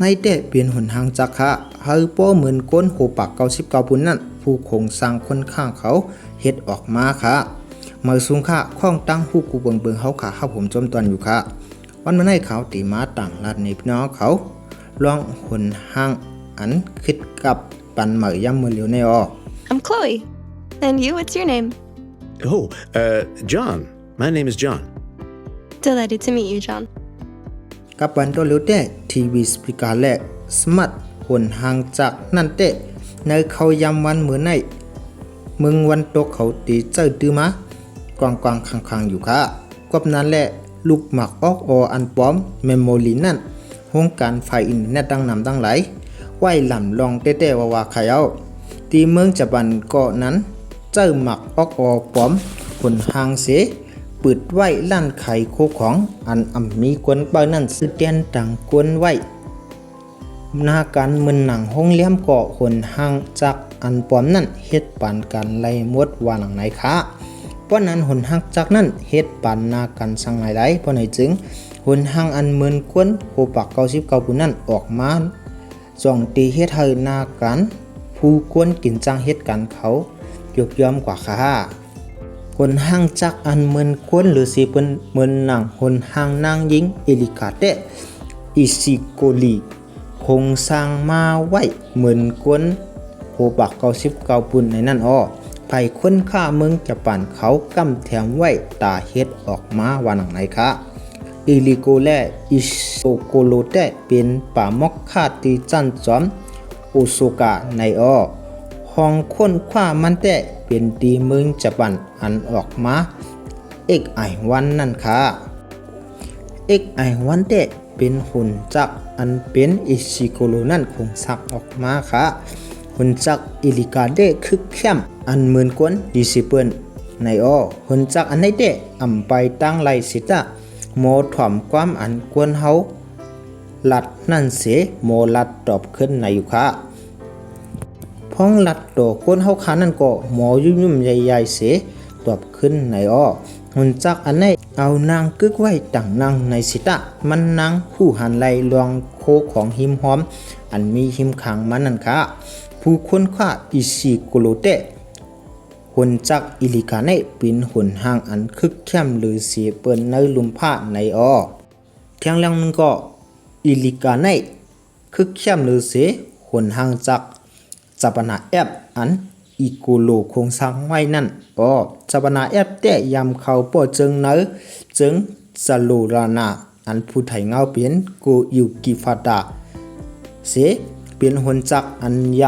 ในแต่เปลี่ยนหนทางจักคะเฮาป้อเหมือนก้นโหปัก99ปุ่นนั่นผู้โครงสร้างค่อนข้างเขาเฮ็ดออกมาค่ะเมื่อสูงค่ะข้องตั้งฮู้กูเบิงเฮาค่ะครับผมจมตอนอยู่ค่ะวันมื้อนี้เขาตีมาต่างรัฐในพี่น้องเขาลองหนทางอันคิดกับปันเหมยย่ำมือเหลียวในอ I'm Chloe. And you, what's your name? Oh, John. My name is John. Delighted to meet you, John. กับวันตัวเร็วแต่ทีวีสปีกาและสมาร์ทหนทางจากนั่นแต่ในเขายำวันมื้อในมึงวันตกเขาตีเจ้าตื้อมากวางคังๆอยู่ค่ะกบนั้นแหละลูกหมักออกอันปลอมเมมโมรีนั่นโครงการไฟอินเทอร์เน็ตดังนำดังไหลไหวลำลองเต้ๆว่าใครเอาตีเมืองจับันเกาะนั้นเจ้าหมักออกปลอมคนหางเสปิดไว้ล้านไข่โคของอันมีกวนเปิ้นนั่นซื้อเตียนต่างกวนไว้หน้าการมึนหนังห้องเลี้ยมเกาะคนหางจากอันปลอมนั่นเฮ็ดปานการไล่มดว่าหลังไหนคะเพราะนั้นหนหักจากนั้นเฮ็ดปานนากันสังไหนได้เพราะไหนจึงหนหังอันเมินกวนโหปัก99ปุ่นนั่นออกมาจ่องตีเฮ็ดให้นากันผู้กวนกินจังเฮ็ดกันเขายกย่อมกว่าค่ะหนหังจากอันเมินกวนหรือสิเปิ้นเมินหนังหนหังนางหญิงเอลิกาเตอิซิโกลีคงสร้างมาไว้เหมือนกวนโหปัก99ปุ่นในนั่นไผคนฆ่าเมืองจะปั่นเขากำแถมไว้ตาเฮ็ดออกมาว่าหนังไหนคะอิลิโกและอิโซโกโลเตเป็นป่ามอกคาตีจันจอมโอโซกะในห้องคนคว้ามันแต่เป็นตีเมืองจะปั่นอันออกมาเอกไอวันนั่นค่ะเอกไอวันแต่เป็นหุ่นจักอันเป็นอิชิโกโลนั่นคงสักออกมาค่ะหุ่นจักอิลิกาเดคึกเข้มอันเหมือนกวนดิซิเปิลในหุ่นจักอันไหนเดอำไปตั้งไลสิตะโมถ่อมความอันกวนเฮาลัดนั่นเสโมลัดตอบขึ้นในอยู่ค่ะพ้องลัดต่อกวนเฮาขานั่นก็หมอยุ่มๆใหญ่ๆเสตอบขึ้นในหุ่นจักอันไหนเอานางกึกไว้ตั้งนางในสิตะมันนางผู้หันไหลลวงโคของหิมหอมอันมีหิมขังมันนั่นค่ะผู้คนฆ่าอิชิโกโรเตหนจักอิลิกาเนเป็นหนห่างอันคึกเข้มหรือเสียเปิ้นในลุมผ้าในเที่ยงแรงนึงก็อิลิกาเนคึกเข้มหรือเสียหนห่างจากจับนาแอบอันอีโกโลคงสร้างไว้นั่นจับนาแอบแต่ยำเขาป่อจึงเนอจึงสโลรานาอันผู้ไทยเงาเปลี่ยนโกยูกิฟาตาเสเป็นหนจักอันย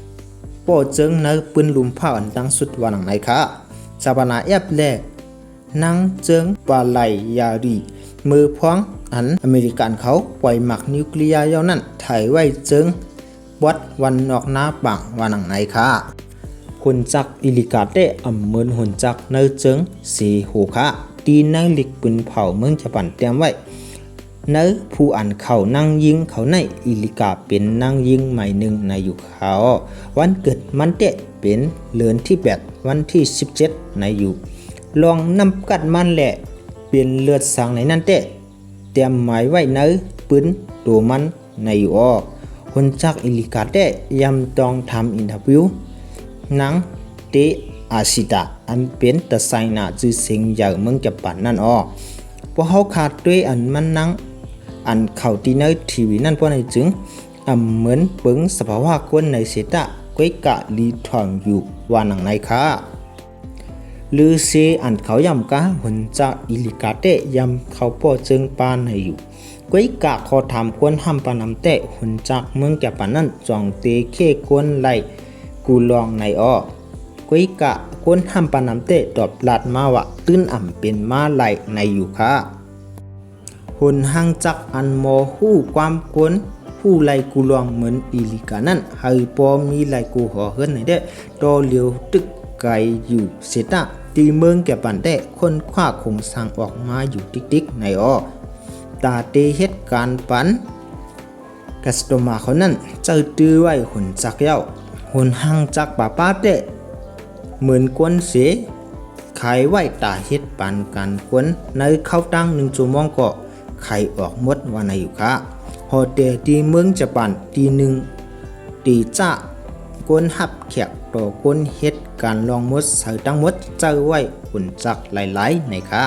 ำป่อจึงเนอปืนลุมผ้าอันตั้งสุดวันไหนคะจับนาแอบแลนังจึงปาไลยารีมือพ้องอันอเมริกันเขาปล่อยหมักนิวเคลียร์เย้านั่นถ่ายไว้จึงวัดวันนอกหน้าปังวันหนังไหนค่ะหนจักอิลิกาเตอำเมินหนจักเนอจึงสีหูค่ะตีในหลิกปืนเผาเมืองจะปั่นเตรียมไว้เนอผู้อันเขานั่งยิงเขาในอิลิกาเป็นนั่งยิงใหม่หนึ่งในอยู่เขาวันเกิดมันเตเป็นเดือนที่8วันที่17ในอยู่ลองนำกัดมันแหละเป็นเลือดสังในนั่นเตเตรียมหมายไว้เนอปืนตัวมันในอยู่คนจากอิลิกาเตยำต้องทำอินเทอร์วิวนังเตอาชิตาอันเป็นตะไซนาจือเสียงใหญ่เมืองจับปันนั่นพวกเขาขาดด้วยอันมันนังอันเขาตีในทีวีนั่นเพราะในจึงเหมือนเปิงสภาวะคนในเสตะก้อยกะลีทองอยู่ว่าหนังในค่ะหรือเซอันเขายำกะหนจากอิลิกาเตยำเขาป่อจึงปานในอยู่ก้อยกะขอถามกวนห้ำปานำเตะหนจากเมืองจับปันนั่นจองเตเคกวนไลกูลองในก้อยกะกวนห้ำปานำเตะตอบลาดมาว่าตื้นเป็นมาไหลในอยู่ค่ะหนห่างจากอันโมหู้ความกวนผู้ไลกูลองเหมือนอิลิกานั่นให้ปอมีไลกูห่อเฮิรนในเด้โตเลียวตึกไกอยู่เสตะตีเมืองแก่ปันได้คนคว้าคงสร้างออกมาอยู่ติ๊กๆในตาเตเหตุการณ์ปันกัสโตมาเขานั่นเจ้าตื้อไว้หนจักเย้าหนห่างจากป่าป้าเตเหมือนกวนเสขายไว้ตาเฮ็ดปันการกวนในเข้าตั้ง1 ชั่วโมงก็ไข่ออกหมดว่าในอยู่ค่ะ โฮเตลที่เมืองญี่ปุ่นที่หนึ่งตีจ้าก้นหับแขกต่อก้นเฮ็ดการลองมดเสือทั้งหมดเจอไว้หุ่นจักหลายๆในค่ะ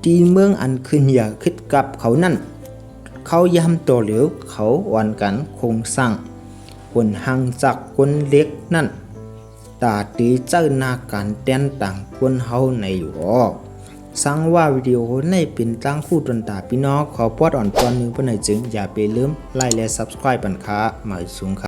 ที่เมืองอันขึ้นอย่าคิดกับเขานั่นเขาย้ำตัวเหลวเขาวันกันคงสร้างหุ่นห่างจากคนเล็กนั่นตาตีเจ้านาการเต้นต่างคนเฮาในอยู่สังว่าวิดีโอในเป็นตั้งคู่ตนตาพี่น้องขอปอดอ่อนตอนนึงเพื่อนจึงอย่าไปลืมไลค์และ Subscribe ปันค้าหมายสูงค่ะ